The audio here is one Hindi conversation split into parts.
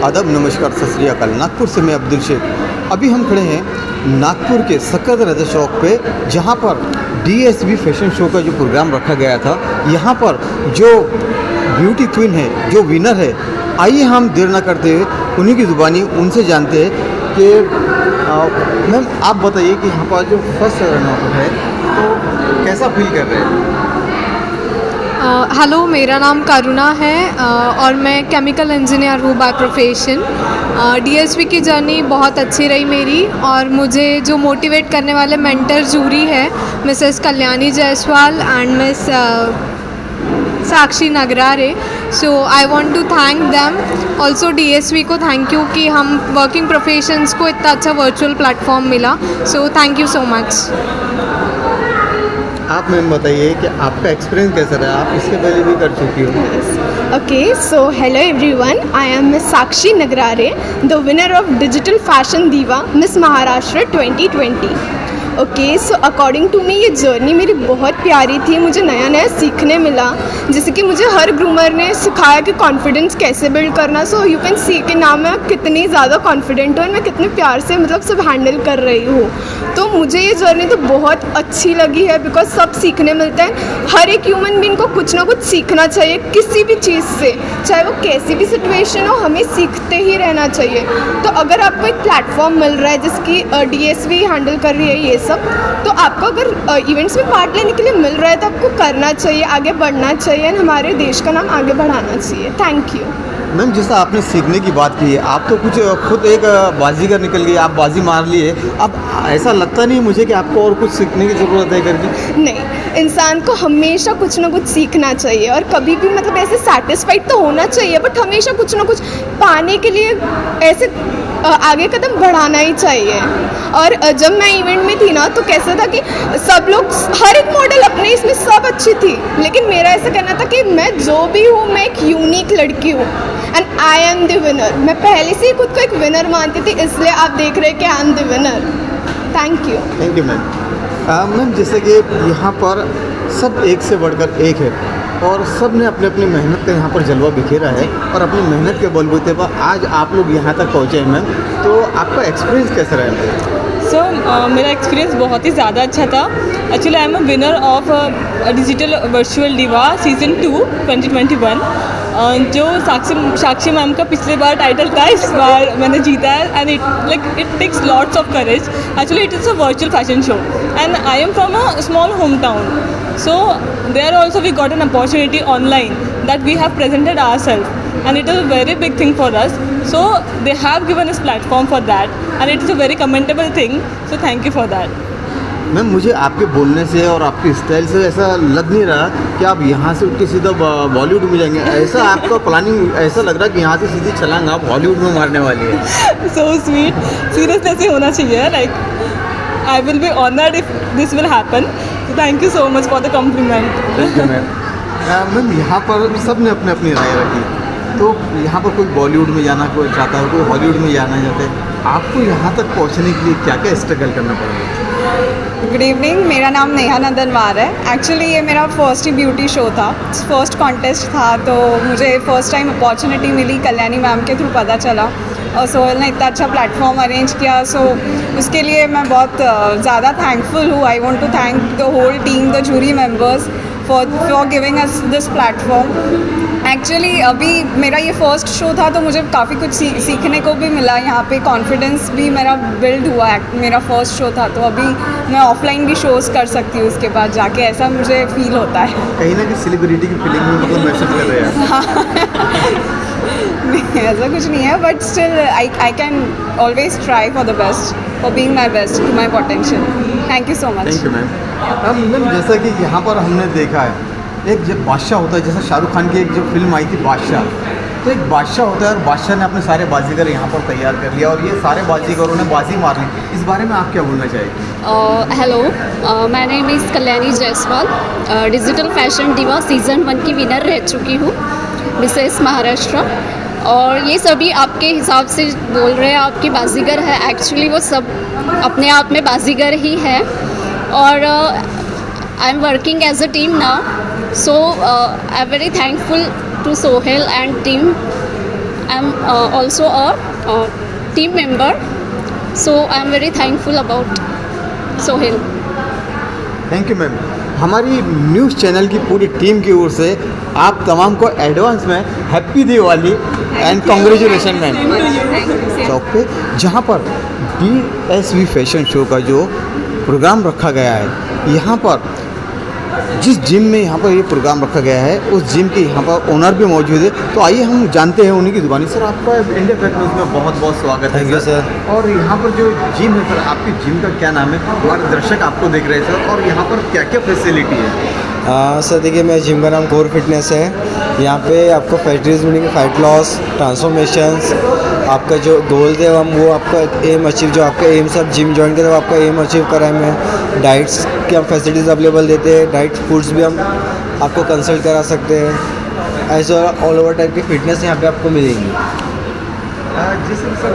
आदाब, नमस्कार, सत श्री अकाल। नागपुर से मैं अब्दुल शेख। अभी हम खड़े हैं नागपुर के सक्कत राजा चौक पे, जहाँ पर DSV फैशन शो का जो प्रोग्राम रखा गया था। यहाँ पर जो ब्यूटी क्वीन है, जो विनर है, आइए हम देर ना करते हुए उन्हीं की ज़ुबानी उनसे जानते हैं कि मैम आप बताइए कि यहाँ पर जो फर्स्ट रनर है तो कैसा फील कर रहे हैं? हेलो, मेरा नाम करुणा है और मैं केमिकल इंजीनियर हूँ बाय प्रोफेशन। DSV की जर्नी बहुत अच्छी रही मेरी, और मुझे जो मोटिवेट करने वाले मेंटर जूरी है Mrs Kalyani Jaiswal and miss Sakshi Nagrare. So I want to thank them. Also DSV को थैंक यू कि हम वर्किंग प्रोफेशंस को इतना अच्छा वर्चुअल प्लेटफॉर्म मिला। So thank you so much. आप मैम बताइए कि आपका एक्सपीरियंस कैसा रहा? आप इसके पहले भी कर चुकी हो। Okay, so hello everyone. I am Miss Sakshi Nagrare, the winner of Digital Fashion Diva Miss Maharashtra 2020. Okay, so according to me ये जर्नी मेरी बहुत प्यारी थी। मुझे नया नया सीखने मिला, जैसे कि मुझे हर ग्रूमर ने सिखाया कि कॉन्फिडेंस कैसे बिल्ड करना। सो यू कैन सी कि ना मैं कितनी ज़्यादा कॉन्फिडेंट हूँ और मैं कितने प्यार से मतलब सब हैंडल कर रही हूँ। तो मुझे ये जर्नी तो बहुत अच्छी लगी है, बिकॉज सब सीखने मिलता है। हर एक ह्यूमन बीइंग को कुछ ना कुछ सीखना चाहिए किसी भी चीज़ से, चाहे वो कैसी भी सिचुएशन हो, हमें सीखते ही रहना चाहिए। तो अगर आपको एक प्लेटफॉर्म मिल रहा है जिसकी DSV हैंडल कर रही है ये सब, तो आपको अगर इवेंट्स में पार्ट लेने के लिए मिल रहा है तो आपको करना चाहिए, आगे बढ़ना चाहिए और हमारे देश का नाम आगे बढ़ाना चाहिए। Thank you. मैम, जैसा आपने सीखने की बात की है, आप तो कुछ खुद एक बाजीगर निकल गई, आप बाजी मार लिए। अब ऐसा लगता नहीं मुझे कि आपको और कुछ सीखने की ज़रूरत है करके? नहीं, इंसान को हमेशा कुछ ना कुछ सीखना चाहिए और कभी भी मतलब ऐसे सेटिस्फाइड तो होना चाहिए, बट हमेशा कुछ ना कुछ पाने के लिए ऐसे आगे कदम बढ़ाना ही चाहिए। और जब मैं इवेंट में थी ना, तो कैसा था कि सब लोग, हर एक मॉडल अपने इसमें सब अच्छी थी, लेकिन मेरा ऐसा कहना था कि मैं जो भी हूँ मैं एक यूनिक लड़की हूँ and I am the winner. मैं पहले से ही खुद को एक विनर मानती थी, इसलिए आप देख रहे हैं कि I am the winner. Thank you. Thank you ma'am. Ma'am, जैसे कि यहाँ पर सब एक से बढ़कर एक है और सब ने अपने अपनी मेहनत का यहाँ पर जलवा बिखेरा है, और अपनी मेहनत के बलबूते पर आज आप लोग यहाँ तक पहुँचे हैं। मैम, तो आपका एक्सपीरियंस कैसा रहा? मेरा एक्सपीरियंस बहुत ही ज़्यादा अच्छा था। Actually I am a winner of digital virtual diva season 2 2021। जो साक्षी मैम का पिछले बार टाइटल था, इस बार मैंने जीता है। And it takes lots of courage. Actually it is a virtual fashion show and I am from a small home town. So there also we got an opportunity online that we have presented ourselves, and it is a very big thing for us. So they have given us platform for that, and it is a very commendable thing. So thank you for that. Ma'am, मुझे आपके बोलने से और आपके स्टाइल से ऐसा लग नहीं रहा कि आप यहाँ से उठ के सीधा बॉलीवुड में जाएंगे। ऐसा आपका प्लानिंग ऐसा लग रहा है कि यहाँ से सीधी छलांग आप हॉलीवुड में मारने वाली है। So sweet. Seriously ऐसे होना चाहिए. Like I will be honored if this will happen. So thank you so much for the compliment. Thank you ma'am. Ma'am, यहाँ पर सब ने अपने अपनी राय रखी, तो यहाँ पर कोई बॉलीवुड में जाना कोई चाहता है, कोई हॉलीवुड में जाना चाहता है। आपको यहाँ तक पहुँचने के लिए क्या क्या स्ट्रगल करना पड़ेगा? गुड इवनिंग, मेरा नाम नेहा नंदनवार है। एक्चुअली ये मेरा फर्स्ट ही ब्यूटी शो था, फर्स्ट कॉन्टेस्ट था, तो मुझे फर्स्ट टाइम अपॉर्चुनिटी मिली, कल्याणी मैम के थ्रू पता चला और सोहेल ने इतना अच्छा प्लेटफॉर्म अरेंज किया। सो उसके लिए मैं बहुत ज़्यादा थैंकफुल हूँ। I want to thank the whole team, the jury members for giving us this platform. Actually अभी मेरा ये फर्स्ट शो था, तो मुझे काफ़ी कुछ सीखने को भी मिला। यहाँ पे कॉन्फिडेंस भी मेरा बिल्ड हुआ। मेरा फर्स्ट शो था, तो अभी मैं ऑफलाइन भी शोज़ कर सकती हूँ उसके बाद जाके, ऐसा मुझे फील होता है। कहीं ना कहीं सेलिब्रिटी की फीलिंग में मतलब मैसेज कर रहे हैं। हाँ ऐसा कुछ नहीं है, but still I can always try for the best, for being my best to my potential. Thank you so much. Thank you ma'am. Ma'am, जैसा कि यहाँ पर हमने देखा है, एक जब बादशाह होता है, जैसा शाहरुख खान की एक जो फिल्म आई थी बादशाह, तो एक बादशाह होता है और बादशाह ने अपने सारे बाजीगर यहाँ पर तैयार कर लिया और ये सारे बाजीगरों ने बाजी मार ली। इस बारे में आप क्या बोलना चाहेंगे? Hello, my name is Kalyani Jaiswal. Digital fashion diva season 1 की विनर रह चुकी हूँ, मिसेस महाराष्ट्र। और ये सभी आपके हिसाब से बोल रहे हैं आपकी बाजीगर है, एक्चुअली वो सब अपने आप में बाजीगर ही है। और I am working as a team now, so I'm very thankful to Sohail and team I am also a team member, so I am very thankful about Sohail. Thank you ma'am. हमारी न्यूज़ चैनल की पूरी टीम की ओर से आप तमाम को एडवांस में happy Diwali and congratulation ma'am. चौक पे जहाँ पर DSV फैशन शो का जो प्रोग्राम रखा गया है, यहाँ पर जिस जिम में यहाँ पर ये प्रोग्राम रखा गया है उस जिम के यहाँ पर ओनर भी मौजूद है। तो आइए हम जानते हैं उन्हीं की दुकानी। सर आपका इंडिया फैक्ट न्यूज़ में बहुत बहुत स्वागत है। Thank you sir. और यहाँ पर जो जिम है सर, आपकी जिम का क्या नाम है? हमारे दर्शक आपको देख रहे हैं सर, और यहाँ पर क्या क्या फैसिलिटी है? सर देखिए, मेरे जिम का नाम कोर फिटनेस है। यहाँ पे आपको फैसिलिटीज़ मिलेंगी, फैट लॉस, ट्रांसफॉर्मेशंस, आपका जो गोल्स है हम वो आपका एम अचीव, जो आपका एम से आप जिम ज्वाइन करें वो आपका एम अचीव कराएं में। डाइट्स की हम फैसिलिटीज़ अवेलेबल देते हैं, डाइट फूड्स भी हम आपको कंसल्ट करा सकते हैं। ऐसे ऑल ओवर टाइप की फिटनेस यहाँ पे आपको मिलेंगी। जैसे सर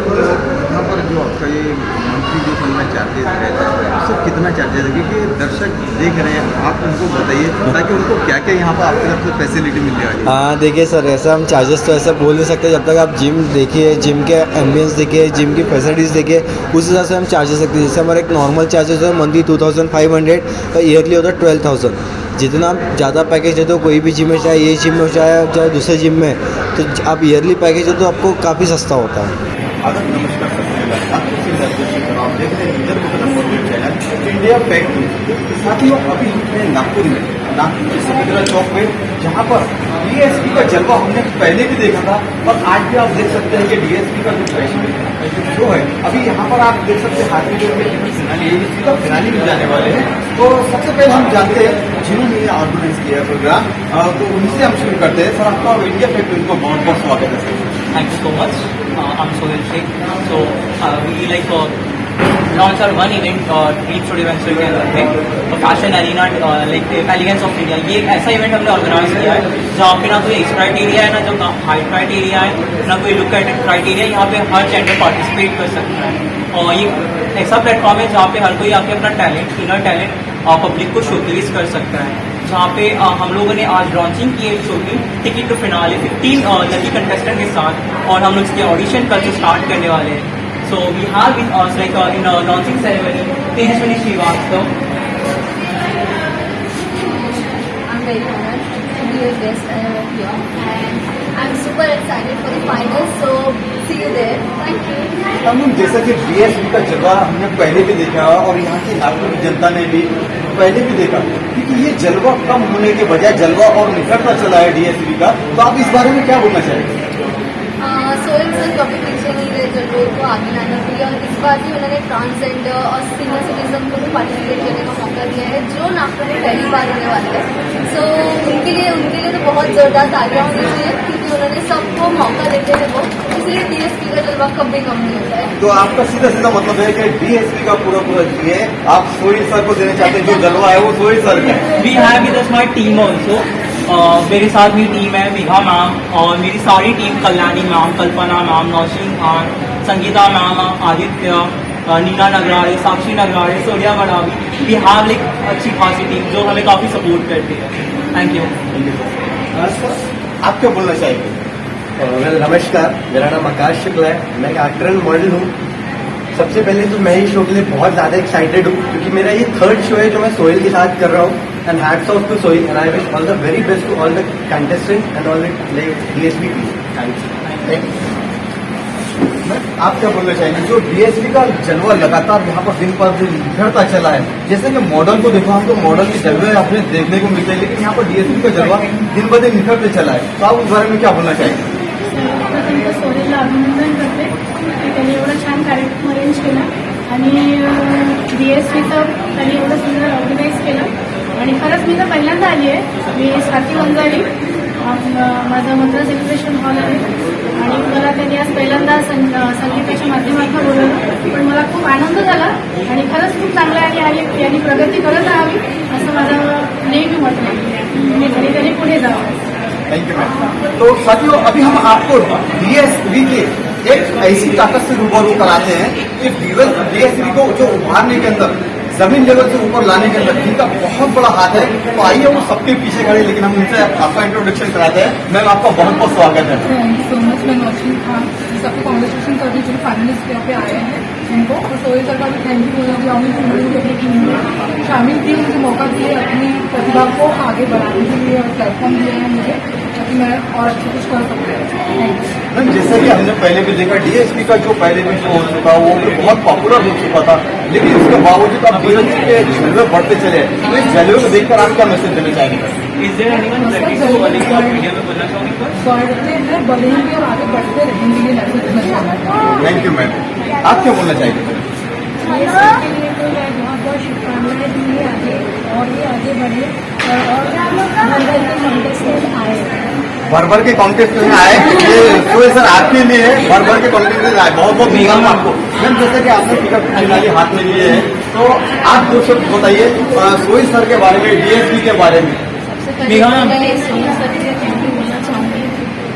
यहाँ पर जो आपका ये मंथली जो समझना चार्जेस रहता है, सर कितना चार्जेस है? क्योंकि दर्शक देख रहे हैं, आप उनको बताइए ताकि उनको क्या क्या यहाँ पर आपकी तरफ से फैसिलिटी मिल जाएगी। हाँ देखिए सर, ऐसा हम चार्जेस तो ऐसा बोल नहीं सकते। जब तक आप जिम देखिए, जिम के एम्बियंस देखिए, जिम की फैसिलिटीज़ देखिए, उस हिसाब से हम चार्जेस रखते हैं। जैसे हमारा एक नॉर्मल चार्जेस है मंथली 2500 और ईयरली होता है 12000। जितना ज़्यादा पैकेज है तो कोई भी जिम में, चाहे ये जिम में चाहे दूसरे जिम में, तो आप ईयरली पैकेज है तो आपको काफ़ी सस्ता होता है। नमस्कार सर, आप देख रहे हैं इंडिया फैक्ट न्यूज़। साथियों, अभी हमने नागपुर के समुद्रा चौक पे, जहाँ पर DSV का जलवा हमने पहले भी देखा था और आज भी आप देख सकते हैं कि DSV का जो फैशन शो है, अभी यहाँ पर आप देख सकते हैं हाथ में DSV का फिनाली भी जाने वाले हैं। तो सबसे पहले हम जानते हैं जिन्होंने ये ऑर्गेनाइज किया प्रोग्राम, तो उनसे हम शुरू करते हैं। सर आपका इंडिया फैक्ट न्यूज़ को बहुत बहुत स्वागत है sir. Thank you so much. I'm Sohail Sheikh. So we like launch our one event, Dream Studio event so you can think fashion arena like the elegance of India। ये एक ऐसा इवेंट हमने ऑर्गेनाइज किया है जहाँ पे ना कोई एज क्राइटेरिया है, ना जो हाइट क्राइटेरिया है, ना कोई लुक क्राइटेरिया। यहाँ पे हर जेंडर पार्टिसिपेट कर सकता है और ये ऐसा प्लेटफॉर्म है जहाँ पे हर कोई आके अपना टैलेंट, इनर टैलेंट पब्लिक को शोकेस कर सकता है। जहाँ पे हम लोगों ने आज लॉन्चिंग की है शो की ticket to finale 15 lucky contestant के साथ, और हम लोग इसके ऑडिशन कल से स्टार्ट करने वाले हैं। So we have been like in launching ceremony Tejaswini Srivastava. I'm very honored to be your guest here, and I'm super excited for the finals. So see you there. Thank you. हम जैसा कि DSV का जलवा हमने पहले भी देखा और यहाँ की नागपुर की जनता ने भी पहले भी देखा, क्योंकि ये जलवा कम होने के बजाय जलवा और निखरता चला है DSV का। तो आप इस बारे में क्या बोलना चाहेंगे? सोहेल सर कभी पीछे नहीं रहे जलवे को आगे लाने के लिए, और इस बार भी उन्होंने ट्रांसजेंडर और सीनियर सिटीजन को भी पार्टिसिपेट करने का मौका दिया है, जो नागपुर में पहली बार होने वाला है। सो उनके लिए तो बहुत जोरदार तालियां होनी चाहिए, क्योंकि उन्होंने सबको मौका देते हैं वो, इसलिए DSV का जलवा कभी कम नहीं होता है। तो आपका सीधा सीधा मतलब है कि DSV का पूरा ये आप सोहेल सर को देना चाहते हैं, जो जलवा है वो सोहेल सर का है। We have with us my team also. मेरे साथ मेरी टीम है मेघा मैम, और मेरी सारी team Kalyani ma'am, Kalpana ma'am, Naushin Khan, Sangeeta ma'am, Aditya, Neena Nagrare, Sakshi Nagrare, Sonia Madavi. We have like अच्छी खासी टीम जो हमें काफ़ी सपोर्ट करती है। Thank you. आप क्या बोलना चाहेंगे? नमस्कार, मेरा नाम आकाश शुक्ला है, मैं एक्टर एंड मॉडल हूँ। सबसे पहले तो मैं इस शो के लिए बहुत ज़्यादा एक्साइटेड हूँ, क्योंकि मेरा ये 3rd शो है जो मैं सोहेल के साथ कर रहा हूँ। And hats off to Sohail, and I wish all the very best to all the contestant and all the DSV team. Thanks. आप क्या बोलना चाहेंगे? जो DSV का जलवा लगातार यहाँ पर दिन पर दिन निखरता चला है, जैसे कि मॉडल को देखो, हमको मॉडल के जलवे अपने देखने को मिलते हैं, लेकिन यहाँ पर DSV का जलवा दिन ब दिन निखरते चला है। तो आप उस बारे में क्या बोलना चाहेंगे? सोहेलला अभिनंदन करते की त्यांनी एवढं छान कार्यक्रम अरेंज केला आणि DSVचं त्यांनी एवढं सुंदर ऑर्गनाईज केलं, आणि खरंच मी तर पहिल्यांदा आली आहे। मी स्वाती वंजारी, माझं मद्रास एक्झिबिशन हॉल आहे, आणि मला त्यांनी आज पहिल्यांदा संगीताच्या माध्यमातून बोलवलं, पण मला खूप आनंद झाला आणि खरंच खूप चांगलं आहे, आणि यांनी प्रगती करत राहावी असं माझं नेहमी मत आहे, आणि त्यांनी पुढे जावं। Thank you ma'am. तो साथियों, अभी हम आपको DSV के एक ऐसी ताकत से रूबरू कराते हैं कि DSV को जो उभारने के अंदर, जमीन लेवल से ऊपर लाने के अंदर जिनका बहुत बड़ा हाथ है। तो आइए वो सबके पीछे खड़े, लेकिन हम उनसे आपका इंट्रोडक्शन कराते हैं। मैम आपका बहुत बहुत स्वागत है। Thank you so much. मैं रशीद खान, सबको कॉन्ग्रेचुलेशन कर दी जो फाइनलिस्ट यहाँ पे आए हैं उनको, और सोहेल सर का भी थैंक यू बोला कि हमने अपनी टीम में शामिल किए, मुझे मौका दिए अपनी प्रतिभा को आगे बढ़ाने के लिए और प्लेटफॉर्म दिया है मुझे ताकि मैं और अच्छा कुछ कर सकूँ। मैम जैसा कि हमने पहले भी देखा डीएसपी का जो पहले भी शो हो चुका वो भी बहुत पॉपुलर हो चुका था, लेकिन उसके बावजूद अब डीएसपी के जलवे बढ़ते चले, तो इस जलवे को देखकर आप क्या मैसेज देना चाहेंगे? बढ़ते हैं, बढ़ेंगे और आगे बढ़ते रहेंगे, ये मैसेज देना चाहूँगा। Thank you ma'am. आप क्या बोलना चाहेंगे? के लिए तो मैं बहुत बहुत शुभकामनाएं दी है आगे, और ये आगे बढ़े और भर भर के कॉन्टेस्ट में आए। भर भर के कॉन्टेस्ट में आए, ये सोहेल सर आपके लिए भर भर के कॉन्टेस्ट में आए, बहुत बहुत धन्यवाद आपको। मैम जैसे कि आपने टिकट फिलहाल हाथ में लिए है, तो आप दो शब्द बताइए सोहेल सर के बारे में, डीएसपी के बारे में। सोहेल सर से थैंक यू बोलना चाहूँगी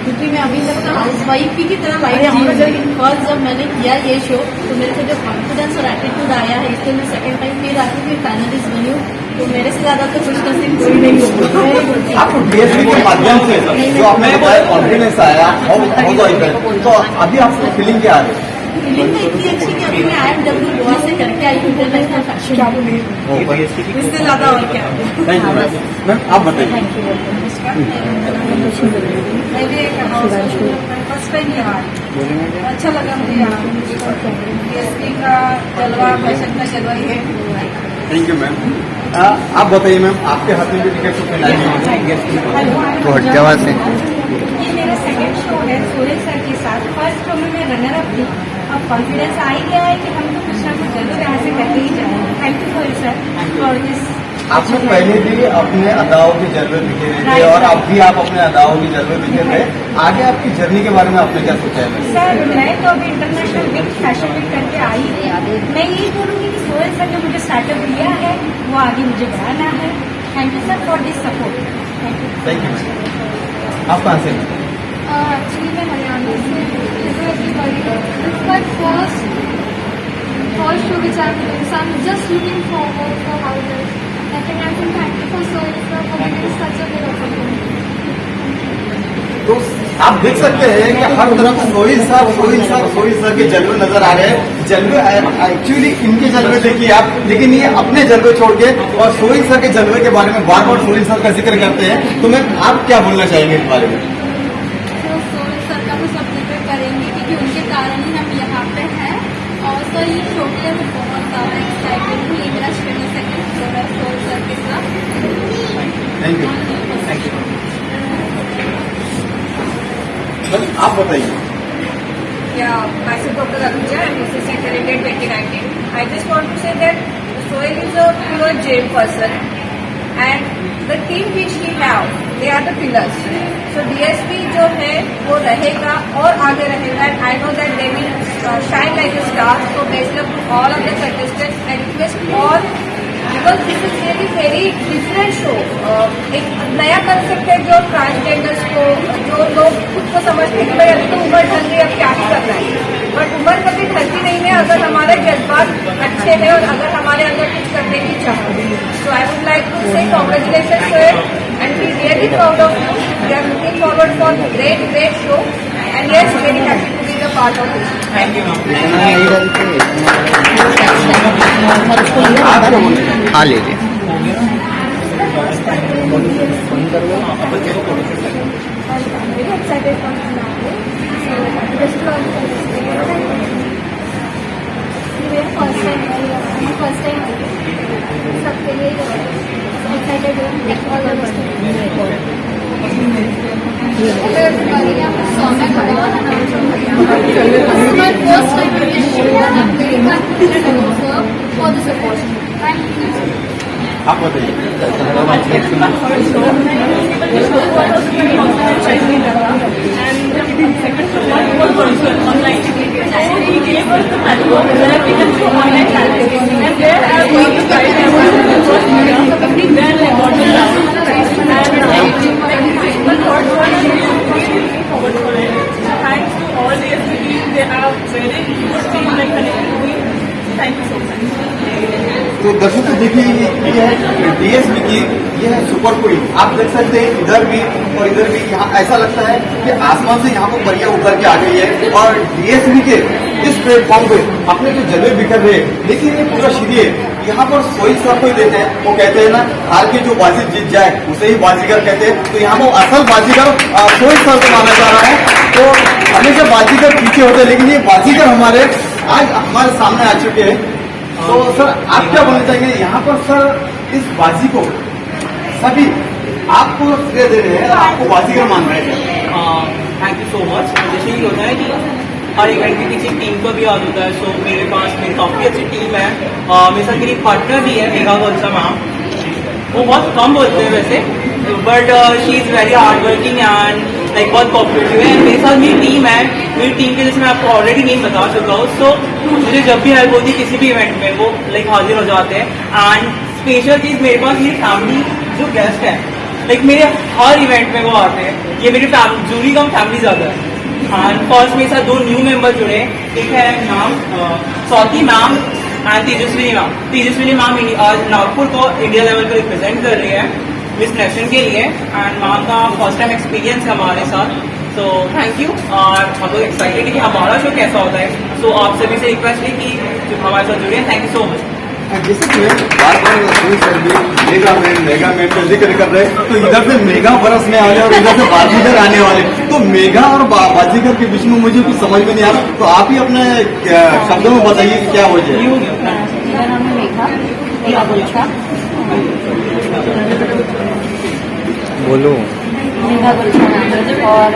क्योंकि मैं अभी तक हाउस वाइफ ही की तरह लाइफ जी रही हूँ। फर्स्ट जब मैंने किया ये शो तो मेरे को जो कॉन्फिडेंस और एटीट्यूड आया है, इसलिए मैं सेकंड टाइम फिर आके फिर फाइनलिस्ट बनी हूँ, तो मेरे से ज्यादा तो खुश नसीब कोई नहीं होगा। आपको डीएसपी के माध्यम से जो आपने बताया कॉन्फिडेंस आया, तो अभी आपको फीलिंग क्या आ रही है? फीलिंग तो इतनी अच्छी कि अभी मैं IMW गोवा से करके आई हूँ इंटरनेशनल फैशन, इससे ज्यादा और क्या। Thank you ma'am. आप बताइए। मैं भी एक फर्स्ट टाइम यहाँ आई, अच्छा लगा मुझे यहाँ DSP का जलवा, फैशन का जलवा ये। Thank you ma'am. आप बताइए मैम, आपके हाथ में भी टिकट तो फिलहाल ये मेरा सेकंड शो है सोहेल सर के साथ। फर्स्ट शो में मैं रनर अप थी, अब कॉन्फिडेंस आ ही गया है कि हम तो कुछ ना कुछ जरूर यहाँ से करके ही जाएंगे। Thank you Sohail sir for this. आपने पहले भी अपने अदाओं के जलवे बिखेरे थे और अब भी आप अपने अदाओं के जलवे बिखेर रहे, आगे आपकी जर्नी के बारे में आपने क्या सोचा है? सर मैं तो अभी इंटरनेशनल वीक फैशन वीक करके आई थी, मैं यही बोलूँगी कि सोहेल सर ने मुझे स्टार्टअप दिया है वो आगे मुझे बढ़ाना है। Thank you sir for this support. Thank you. आप कहाँ से? एक्चुअली मैं हरियाणा से। But first show which I am doing, so I am just looking forward for how it is. I think I can thank you for Sohel sir for giving such a good opportunity. तो आप देख सकते हैं कि हर तरफ सोहेल सर के जलवे नजर आ रहे हैं। जलवे एक्चुअली इनके जलवे देखिए आप, लेकिन ये अपने जलवे छोड़ के और सोहेल सर के जलवे के बारे में बार बार सोहेल सर का जिक्र करते हैं, तो मैं आप क्या बोलना चाहेंगे इस बारे में? तो सोहेल सर का तो सब जिक्र करेंगे क्योंकि उनके कारण ही हम यहाँ पे हैं, और सर ये शो के लिए मैं बहुत ज़्यादा एक्साइटेड हूँ। ये मेरा सेकंड शो है सोहेल सर के साथ। Thank you. Thank you. आप बताइए। Yeah, myself Dr. Anuja, I'm assistant candidate 2019. I just want to say that Sohel is a pure jail person, and the team which he have, they are the pillars. So DSP जो है वो रहेगा और आगे रहेगा, and I know that they will shine like a star. So best luck to all of the contestants. I request all, because this is really very different show. एक नया कंसेप्ट है जो ट्रांसजेंडर्स को, जो लोग खुद को समझते हैं कि भाई अभी तो उम्र ढल गई, अब क्या ही करना है, बट उम्र कभी ढलती नहीं है अगर हमारे जज्बात अच्छे हैं और अगर हमारे अंदर कुछ करने की चाह है। So I would like to say congratulation to it and we really proud of you. We are looking forward for great show and yes very happy to be the part of this. Thank you ma'am. हाँ लीजिए। Very excited for finale. So just to all the मेरा फर्स्ट टाइम सबके लिए एक्साइटेड हूँ। All the best. everybody, I'm Soumya Khadawar and I'm from Haryana. This is my first time in this show and I'm very thankful to sir for this opportunity. Thank you. आप बताइए। तो दर्शकों देखिए ये है डीएसपी की ये है सुपर क्वीन। आप देख सकते हैं इधर भी और इधर भी, यहाँ ऐसा लगता है कि आसमान से यहाँ पर परियां उतर के आ गई है। और डीएसवी के इस प्लेटफॉर्म पे अपने जो जलवे बिखर रहे हैं, लेकिन ये पूरा सीधी है। यहाँ पर सोई सर को देते हैं, वो कहते हैं ना हार के जो बाजी जीत जाए उसे ही बाजीगर कहते हैं। तो यहाँ पर असल बाजीगर सोई सर को माना जा रहा है। तो हमेशा बाजीगर पीछे होते हैं, लेकिन ये बाजीगर हमारे आज हमारे सामने आ चुके हैं। तो सर आप क्या बोलना चाहेंगे यहाँ पर? सर इस बाजी को सभी आपको श्रेय दे रहे हैं, आपको बाजीगर मान रहे हैं। Thank you so much. जैसे ये होता है कि हर इवेंट के पीछे टीम का भी याद होता है। सो मेरे पास मेरी काफ़ी अच्छी टीम है। मेरे साथ मेरी पार्टनर भी है मेघा गोल्सा मैम। वो बहुत कम बोलते हैं वैसे, but she is very hard working and like बहुत कोऑपरेटिव है। मेरे साथ मेरी टीम है। मेरी टीम के जैसे मैं आपको ऑलरेडी नेम बता चुका हूँ। सो मुझे जब भी हेल्प होती है किसी भी इवेंट में वो लाइक हाजिर हो जाते हैं। एंड स्पेशल चीज़ मेरे पास मेरी फैमिली जो गेस्ट है, लाइक मेरे हर इवेंट में वो आते हैं। ये मेरी जूरी कम फैमिली ज़्यादा है। एंड फर्स्ट मेरे साथ 2 न्यू मेंबर जुड़े। एक है नाम Swati ma'am and Tejaswini ma'am. Tejaswini ma'am आज नागपुर को इंडिया लेवल पर रिप्रेजेंट कर रही है मिस नेशन के लिए। एंड मैम का फर्स्ट टाइम एक्सपीरियंस है हमारे साथ। So thank you. और हम लोग एक्साइटेड है कि हमारा शो कैसा होता है। सो आप सभी से रिक्वेस्ट है कि जो हमारे साथ जुड़े। Thank you so much. जैसे कि बार बार मेगा मैन का जिक्र कर रहे हैं, तो इधर से मेगा बरस में आ गए और इधर से बाजीगर आने वाले। तो मेगा और बाजीगर के बीच में मुझे कुछ समझ में नहीं आ रहा। तो आप ही अपने शब्दों में बताइए कि क्या हो जाए। मेरा नाम है मेघा गुलछा। बोलो। मेघा गुलछा नाम है। और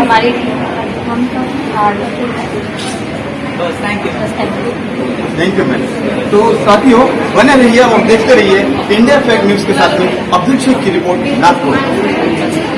हमारी हम तो बस thank you. Thank you ma'am. तो साथियों बने रहिए और देखते रहिए इंडिया फैक्ट न्यूज के साथ में अब्दुल शेख की रिपोर्ट नागपुर।